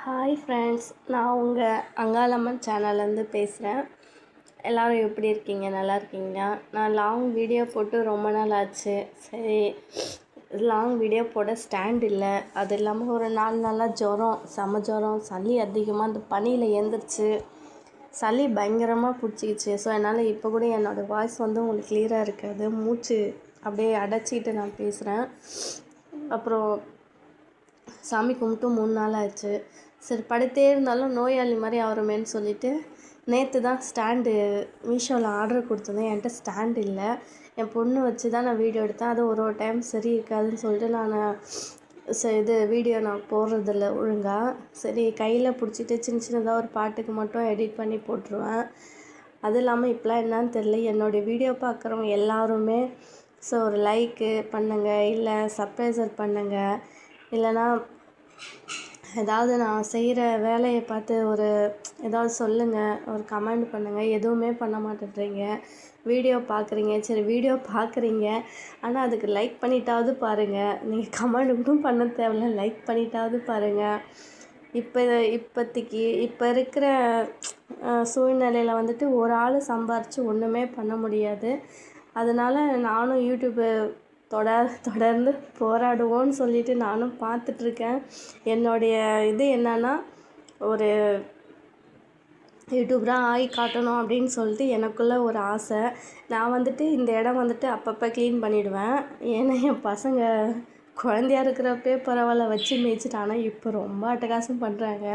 Hi friends, நான் உங்கள் அங்காளம்மன் சேனல்லேருந்து பேசுகிறேன். எல்லோரும் எப்படி இருக்கீங்க? நல்லா இருக்கீங்களா? நான் லாங் வீடியோ போட்டு ரொம்ப நாள் ஆச்சு. சரி, லாங் வீடியோ போட ஸ்டாண்ட் இல்லை. அது இல்லாமல் ஒரு 4 நாளாக ஜுரம், ஜுரம், சளி அதிகமாக அந்த பனியில் எழுந்திரிச்சு சளி பயங்கரமாக பிடிச்சிக்கிச்சு. ஸோ என்னால் இப்போ கூட என்னோடய வாய்ஸ் உங்களுக்கு கிளியராக இருக்காது. மூச்சு அப்படியே அடைச்சிக்கிட்டு நான் பேசுகிறேன். அப்புறம் சாமி கும்பிட்டு 3 நாள் ஆச்சு. சரி, படுத்தே இருந்தாலும் நோயாளி மாதிரி ஆகிறோமேன்னு சொல்லிவிட்டு நேற்று தான் ஸ்டாண்டு மீஷோவில் ஆர்டர் கொடுத்துருந்தேன். என்கிட்ட ஸ்டாண்ட் இல்லை. என் பொண்ணு வச்சு தான் நான் வீடியோ எடுத்தேன். அது ஒரு டைம் சரி இருக்காதுன்னு சொல்லிட்டு நான் வீடியோ நான் போடுறதில்ல ஒழுங்காக. சரி, கையில் பிடிச்சிட்டு சின்னதாக ஒரு பாட்டுக்கு மட்டும் எடிட் பண்ணி போட்டுருவேன். அது இல்லாமல் இப்போலாம் என்னன்னு தெரியல, என்னுடைய வீடியோ பார்க்குறவங்க எல்லாருமே ஒரு லைக்கு பண்ணுங்கள், இல்லை சப்ஸ்கிரைபர் பண்ணுங்கள், இல்லைனா ஏதாவது நான் செய்கிற வேலையை பார்த்து ஏதாவது சொல்லுங்கள், ஒரு கமெண்ட் பண்ணுங்கள். எதுவுமே பண்ண மாட்டேன்றீங்க. வீடியோ பார்க்குறீங்க, சரி வீடியோ பார்க்குறீங்க, ஆனால் அதுக்கு லைக் பண்ணிட்டாவது பாருங்கள். நீங்கள் கமெண்ட் கூட பண்ண தேவையில்ல, லைக் பண்ணிட்டாவது பாருங்கள். இப்போதைக்கு இப்போ இருக்கிற சூழ்நிலையில் ஒரு ஆள் சம்பாரித்து ஒன்றுமே பண்ண முடியாது. அதனால் நானும் யூடியூப்பு தொடர்ந்து போராடுவோன்னு சொல்லிட்டு நானும் பார்த்துட்ருக்கேன். என்னுடைய இது என்னன்னா, ஒரு யூடியூபராக ஆகி காட்டணும் அப்படின்னு சொல்லிட்டு எனக்குள்ளே ஒரு ஆசை. நான் இந்த இடம் அப்பப்போ க்ளீன் பண்ணிவிடுவேன். ஏன்னா என் பசங்க குழந்தையா இருக்கிறப்பே பரவாயில்ல வச்சு மேய்ச்சிட்டானா, இப்போ ரொம்ப அட்டகாசம் பண்ணுறாங்க.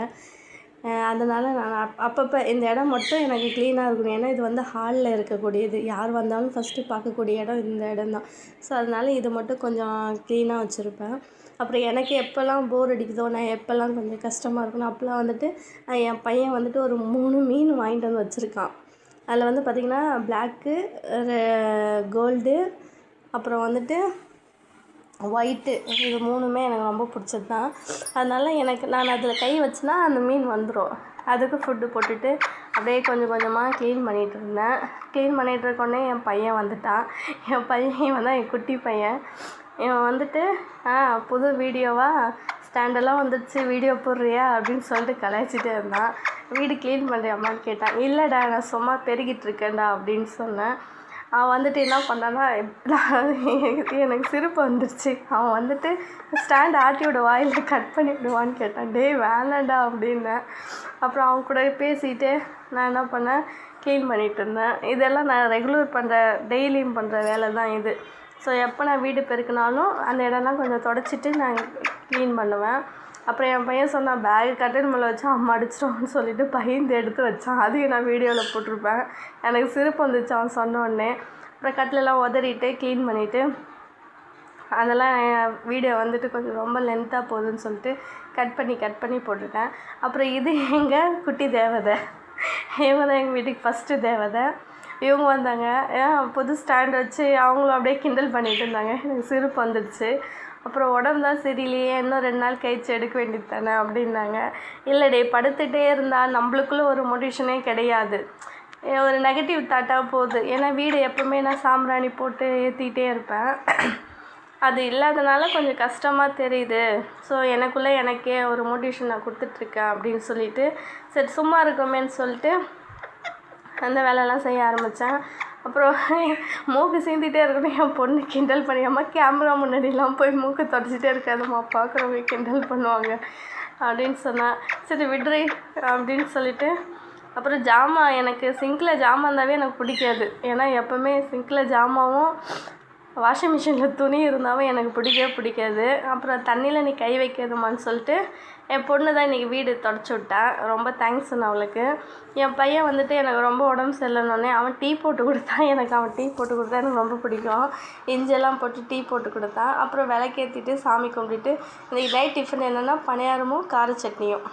அதனால் நான் அப்பப்போ இந்த இடம் மட்டும் எனக்கு க்ளீனாக இருக்கணும். ஏன்னா இது ஹாலில் இருக்கக்கூடியது, யார் வந்தாலும் ஃபஸ்ட்டு பார்க்கக்கூடிய இடம் இந்த இடம் தான். ஸோ அதனால் இது மட்டும் கொஞ்சம் க்ளீனாக வச்சுருப்பேன். அப்புறம் எனக்கு எப்போல்லாம் போர் அடிக்குதோ, நான் எப்போல்லாம் கொஞ்சம் கஷ்டமாக இருக்கணும், அப்போல்லாம் என் பையன் ஒரு 3 மீன் வாங்கிட்டு வந்து வச்சுருக்கான். அதில் பார்த்திங்கன்னா பிளாக்கு, கோல்டு, அப்புறம் ஒயிட்டு, இது 3மே எனக்கு ரொம்ப பிடிச்சது தான். அதனால் நான் அதில் கை வச்சேன்னா அந்த மீன் வந்துடும். அதுக்கு ஃபுட்டு போட்டுட்டு அப்படியே கொஞ்சம் கொஞ்சமாக க்ளீன் பண்ணிகிட்டு இருந்தேன். க்ளீன் பண்ணிகிட்டு இருக்கோடனே என் பையன் வந்துட்டான். என் பையன் தான் என் குட்டி பையன். இவன் புது வீடியோவாக ஸ்டாண்டெல்லாம் வந்துடுச்சு, வீடியோ போடுறியா அப்படின்னு சொல்லிட்டு கலாய்ச்சிட்டே இருந்தான். வீடு க்ளீன் பண்ணுறியாம்மான்னு கேட்டான். இல்லைடா, நான் சும்மா பெருகிட்டு இருக்கேன்டா அப்படின்னு சொன்னேன். அவன் என்ன பண்ணான்னா, எனக்கு சிரிப்பு வந்துடுச்சு. அவன் ஸ்டாண்ட் ஆட்டி விட வாயில் கட் பண்ணி விடுவான்னு கேட்டான். டேய் வேணாண்டா அப்படின்னேன். அப்புறம் அவன் கூட பேசிட்டு நான் என்ன பண்ணேன், க்ளீன் பண்ணிகிட்டு இருந்தேன். இதெல்லாம் நான் ரெகுலர் பண்ணுற, டெய்லியும் பண்ணுற வேலை தான் இது. ஸோ எப்போ நான் வீடு பெருக்கினாலும் அந்த இடம்லாம் கொஞ்சம் தொடச்சிட்டு நான் க்ளீன் பண்ணுவேன். அப்புறம் என் பையன் சொன்னான், பேகு கட்டில் மேலே வச்சா அம்மா அடிச்சிடும்னு சொல்லிட்டு பயந்து எடுத்து வச்சான். அதையும் நான் வீடியோவில் போட்டிருப்பேன். எனக்கு சிரிப்பு வந்துச்சு அவன் சொன்னோடனே. அப்புறம் கட்டிலெல்லாம் உதறிட்டு க்ளீன் பண்ணிவிட்டு அதெல்லாம் வீடியோ கொஞ்சம் ரொம்ப லென்த்தாக போகுதுன்னு சொல்லிட்டு கட் பண்ணி போட்டுட்டேன். அப்புறம் இது எங்கள் குட்டி தேவதை, இவங்க தான் எங்கள் வீட்டுக்கு ஃபஸ்ட்டு தேவதை. இவங்க வந்தாங்க, புது ஸ்டாண்ட் வச்சு அவங்களும் அப்படியே கிண்டல் பண்ணிகிட்டு இருந்தாங்க. எனக்கு சிரிப்பு வந்துடுச்சு. அப்புறம் உடம்பு தான் சரியில்லையே, இன்னும் 2 நாள் கழிச்சு எடுக்க வேண்டியது தானே அப்படின்னாங்க. இல்லைடே, படுத்துகிட்டே இருந்தால் நம்மளுக்குள்ளே ஒரு மோட்டிவேஷனே கிடையாது, ஒரு நெகட்டிவ் தாட்டாக போகுது. ஏன்னா வீடு எப்போவுமே நான் சாம்பிராணி போட்டு ஏற்றிக்கிட்டே இருப்பேன். அது இல்லாதனால கொஞ்சம் கஷ்டமாக தெரியுது. ஸோ எனக்கே ஒரு மோட்டிவேஷன் நான் கொடுத்துட்ருக்கேன் அப்படின்னு சொல்லிட்டு, சரி சும்மா இருக்கோமேன்னு சொல்லிட்டு அந்த வேலையெல்லாம் செய்ய ஆரம்பித்தேன். அப்புறம் மூக்கு சீந்திகிட்டே இருக்கணும். என் பொண்ணு கிண்டல் பண்ணியாம்மா, கேமரா முன்னாடிலாம் போய் மூக்கு தொடச்சிட்டே இருக்காதும்மா, பார்க்குறவங்க கிண்டல் பண்ணுவாங்க அப்படின்னு சொன்னேன். சரி விட்ரு அப்படின்னு சொல்லிட்டு, அப்புறம் ஜாமான், எனக்கு சிங்கில் ஜாமான் இருந்தாவே எனக்கு பிடிக்காது. ஏன்னா எப்போவுமே சிங்கில் ஜாமாவும் வாஷிங் மிஷினில் துணி இருந்தாலும் எனக்கு பிடிக்காது. அப்புறம் தண்ணியில் நீ கை வைக்காதுமான்னு சொல்லிட்டு என் பொண்ணு தான் இன்றைக்கி வீடு தொடச்சி விட்டான். ரொம்ப தேங்க்ஸ் சொன்ன அவளுக்கு. என் பையன் எனக்கு ரொம்ப உடம்பு சரியில்லைன்னொடனே அவன் டீ போட்டு கொடுத்தான். அவன் டீ போட்டு கொடுத்தா எனக்கு ரொம்ப பிடிக்கும். இஞ்செல்லாம் போட்டு டீ போட்டு கொடுத்தான். அப்புறம் விளக்கேற்றிட்டு சாமி கும்பிட்டுட்டு இன்றைக்கி நைட் டிஃபன் என்னென்னா பணியாரமும் கார சட்னியும்.